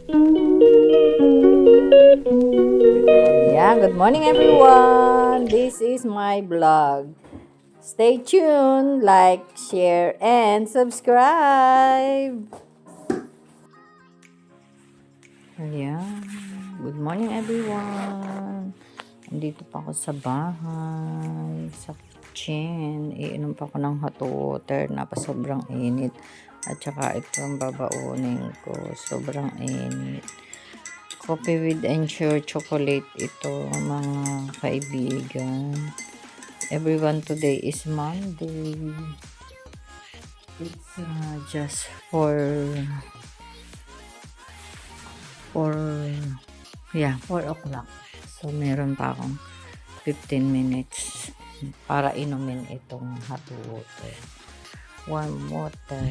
Yeah, good morning everyone. This is my vlog. Stay tuned, like, share, and subscribe. Ayan. Good morning everyone. Nandito pa ako sa bahay, sa kitchen. Iinom pa ako ng hot water na pa sobrang init. At saka ito ang babaunin ko. Sobrang init. Coffee with Ensure chocolate ito mga kaibigan. Everyone, today is Monday. It's just for 4 o'clock. So meron pa akong 15 minutes para inumin itong hot water. Warm water.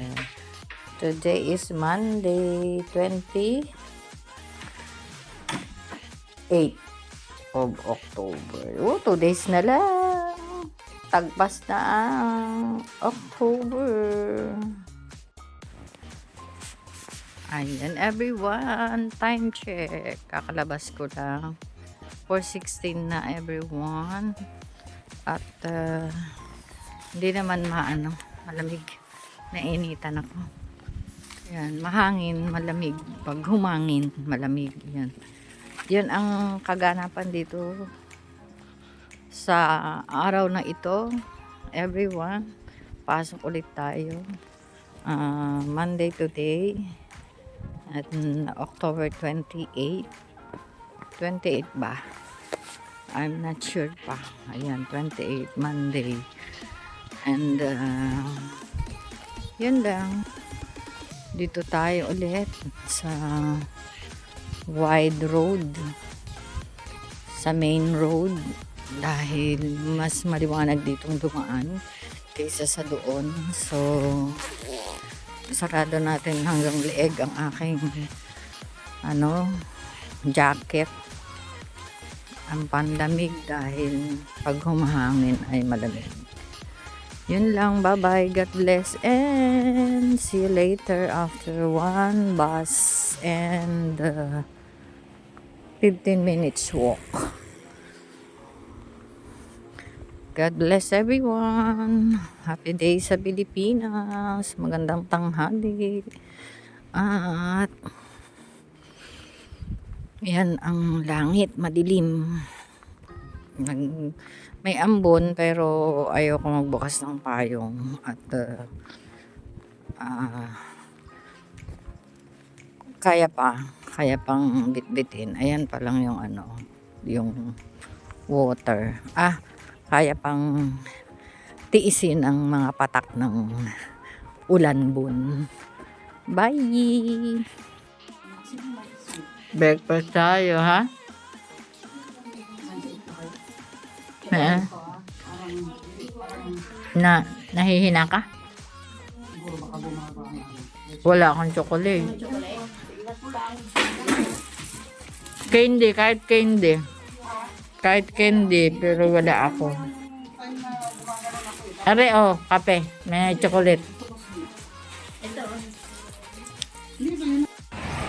Today is Monday, 28 of October. 2 days na lang. Tagpas na ang October. Ayan everyone. Time check. Kakalabas ko lang. 4:16 na everyone. At hindi naman malamig. Nainitan ako. Yan, mahangin, malamig. Pag humangin, malamig. Yan. Yan ang kaganapan dito sa araw na ito. Everyone, pasok ulit tayo. Monday today at October 28 ba? I'm not sure pa. Ayan, 28 Monday. And yun lang. Dito tayo ulit sa wide road, sa main road, dahil mas maliwanag ditong dumaan kaysa sa doon. So sarado natin hanggang leeg ang aking jacket, ang pandamig, dahil pag humahangin ay malamig. Yun lang, bye bye, God bless, and see you later after one bus and 15 minutes walk. God bless everyone. Happy day sa Pilipinas. Magandang tanghali. At yan ang langit, madilim. May ambon pero ayoko magbukas ng payong. At kaya pang bitbitin. Ayan pa lang yung yung water. Kaya pang tiisin ang mga patak ng ulanbon. Bye! Breakfast tayo, ha? Nahihina ka? Wala akong chocolate. Candy, kahit candy, pero wala ako. Are, kape. May chocolate.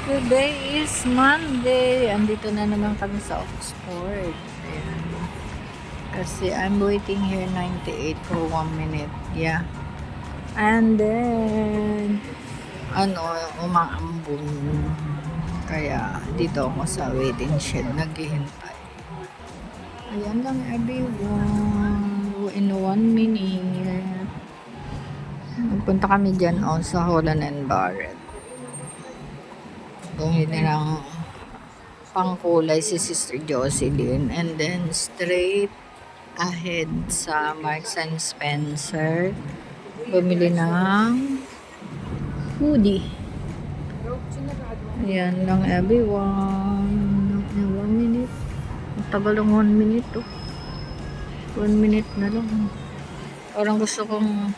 Today is Monday. Andito na naman kami sa Oxford. Ayan. Kasi I'm waiting here 98 for 1 minute. Yeah. And then, umaambon. Kaya dito ako sa waiting shed naghihintay. Ayan lang everyone. In 1 minute. Nagpunta kami dyan sa Holland and Barrett. Bumili ng pangkulay si Sister Jocelyn. And then straight ahead sa Marks and Spencer. Bumili ng hoodie. Ayan lang everyone. 1 minute. Tagal ng 1 minute 1 minute na lang. Parang gusto kong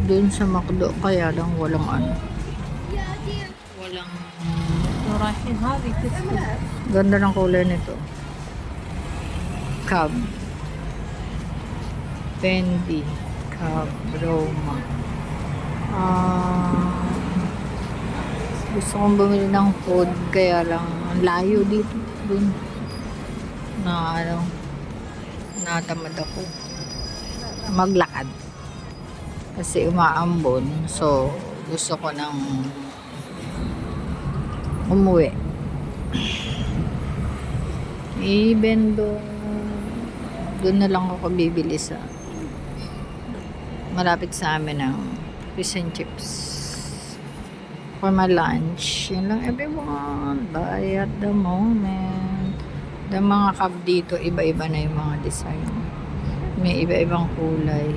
doon sa McDo, kaya lang walang ganda ng kulay nito. Cab Fendi Cab Roma Gusto kong bumili ng food, kaya lang ang layo dito dun na natamad ako maglakad kasi umaambon, so gusto ko nang umuwi. Even doon na lang ako bibili sa malapit sa amin ng fish and chips for my lunch. Yun lang everyone. Bye at the moment. The mga cup dito, iba-iba na yung mga design. May iba-ibang kulay.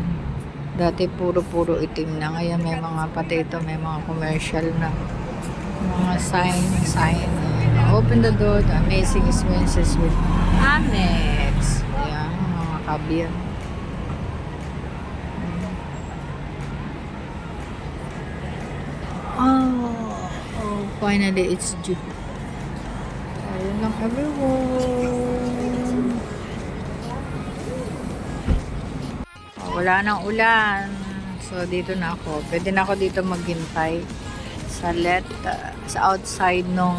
Dati puro itim na. Ngayon may mga potato, may mga commercial na mga sign. Open the door, the amazing experiences with Amex. Ayan, mga cup yan. Finally, it's due. Ayun lang everyone. Wala nang ulan. So, dito na ako. Pwede na ako dito maghintay sa outside nung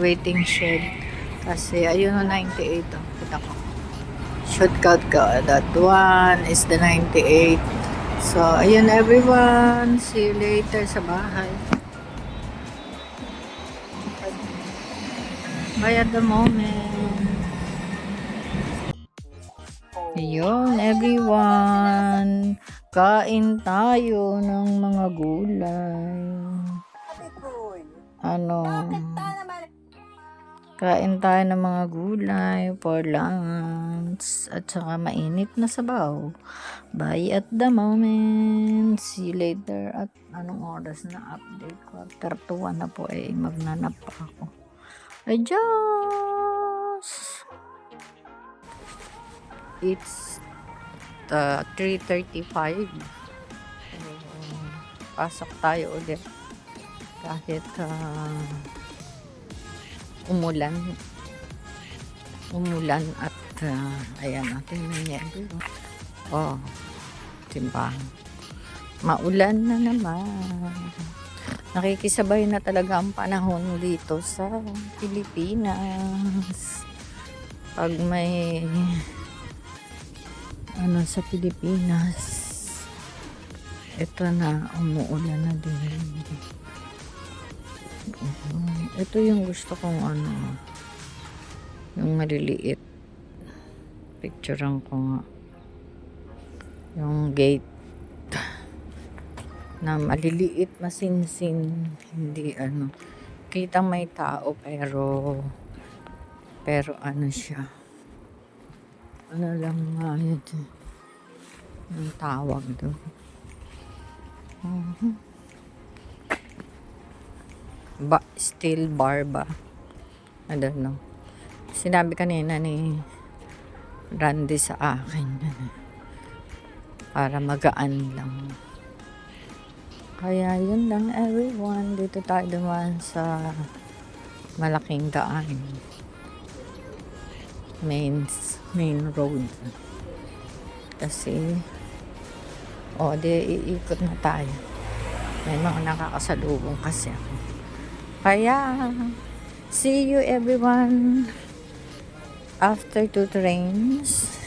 waiting shed. Kasi, ayun o, 98. Kita ko. Shortcut ko. That one is the 98. So, ayun everyone. See you later sa bahay. Bye at the moment. Ayun, everyone. Kain tayo ng mga gulay. Kain tayo ng mga gulay for lunch. At saka mainit na sabaw. Bye at the moment. See you later. At anong oras na update ko? After 1 na po magnanap pa ako. Adios! It's 3:35. Pasok tayo ulit. Kahit umulan at ayan natin nangyari. Oh, timbang. Maulan na naman. Nakikisabay na talaga ang panahon dito sa Pilipinas. Pag may sa Pilipinas, ito na, umuulan na din. Ito yung gusto kong yung maliliit. Picturean ko nga. Yung gate na maliliit, masinsin, hindi kita may tao pero siya lang nga yun yung tawag doon. Steel bar ba? I don't know. Sinabi kanina ni Randy sa akin para magaan lang. Kaya yun lang everyone. Dito tayo dumaan sa malaking daan. Main road. Kasi iikot na tayo. May mga nakakasalubong kasi ako. Kaya see you everyone after 2 trains.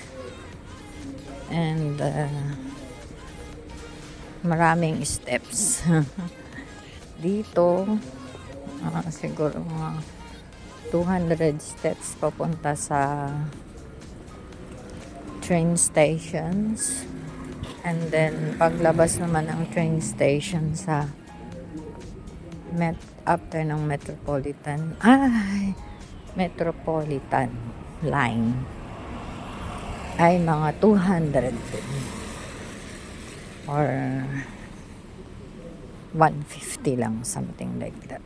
And maraming steps dito. Siguro mga 200 steps papunta sa train stations. And then paglabas naman ng train station sa after ng Metropolitan line ay mga 200 or 150 lang, something like that.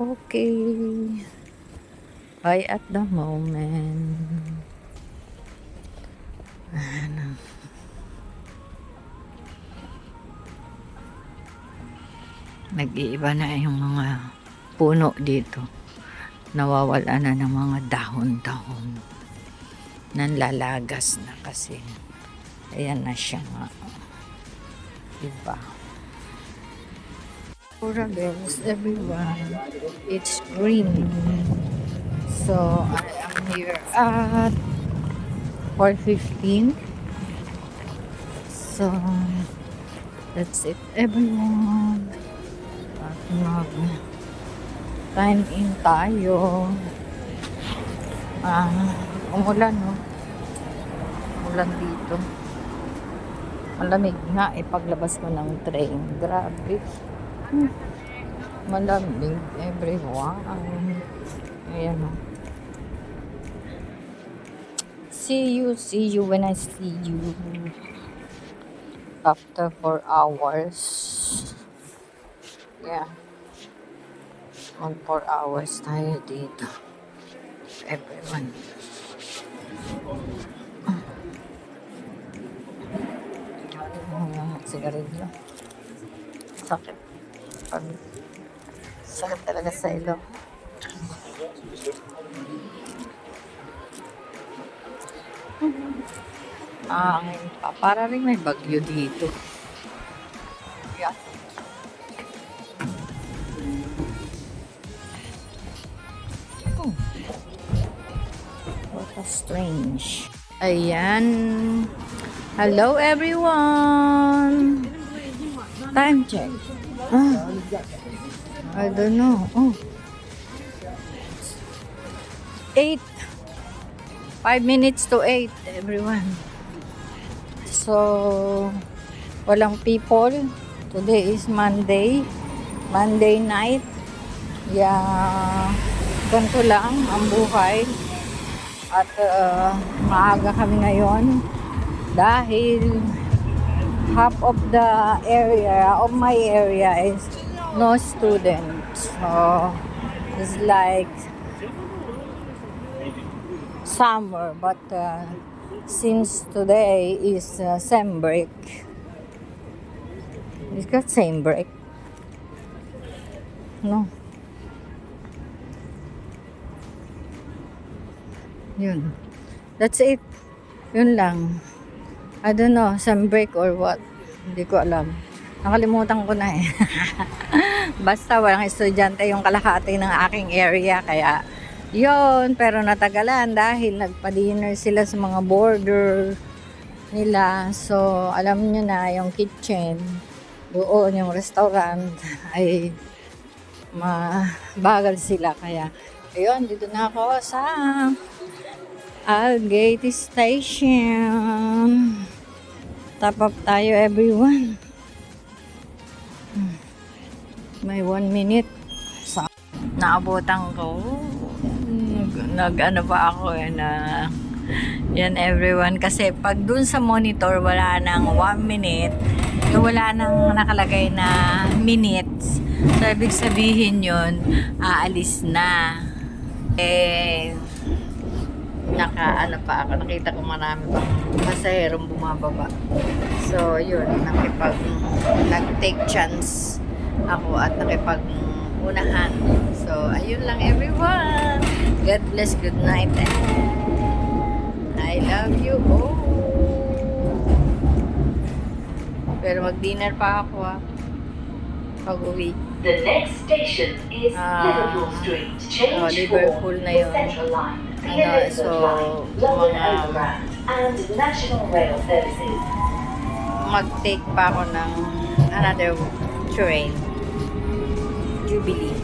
Okay, bye at the moment. Nag-iiba na yung mga puno dito. Nawawala na ng mga dahon-dahon. Nanlalagas na kasi. Ayan na siya nga. Diba? Pura bells everyone. It's green. So I am here at 4:15. So that's it everyone. At time in tayo. Umulan no. Umulan dito. Malamig nga paglabas ko ng train. Grabe. Malamig everyone. Ayan o. See you when I see you. After 4 hours. Yeah. On 4 hours tayo dito. Everyone. Sigarilyo. Sakit. Sakit talaga sa ilong. Ngayon pa. Para rin may bagyo dito. Yeah. Oh. What a strange. Ayan. Hello everyone. Time check. I don't know. 8. 5 minutes to 8 everyone. So, walang people. Today is Monday. Monday night. Yeah. Ganito lang ang buhay. At maaga kami ngayon. Dahil half of the area, of my area is no students. So, it's like summer. But since today is sem break. It's got sem break. No. Yun. That's it. Yun lang. I don't know, sem break or what. Hindi ko alam. Nakalimutan ko na eh. Basta walang estudyante yung kalahati ng aking area. Kaya yun, pero natagalan dahil nagpa-dinner sila sa mga border nila. So, alam nyo na, yung kitchen, doon yung restaurant, ay mabagal sila. Kaya, ayun, dito na ako sa Algate Station. Top up tayo, everyone. May 1 minute. Naabutan ko. Nag-ano pa ako na yan everyone. Kasi pag dun sa monitor, wala nang 1 minute. Wala nang nakalagay na minutes. So, ibig sabihin yun, aalis na. Naka-ano pa ako, nakita ko marami pang pasaherong bumababa. So, yun, nag-take chance ako at nakipag-unahan. So, ayun lang everyone. God bless, good night. I love you all. Pero mag-dinner pa ako pag-uwi. The next station is Liverpool Street. Change Liverpool na yun. Central Line, the Elizabeth Line, London Overground, and National Rail Services. Mag-take pa ako ng another train. Jubilee.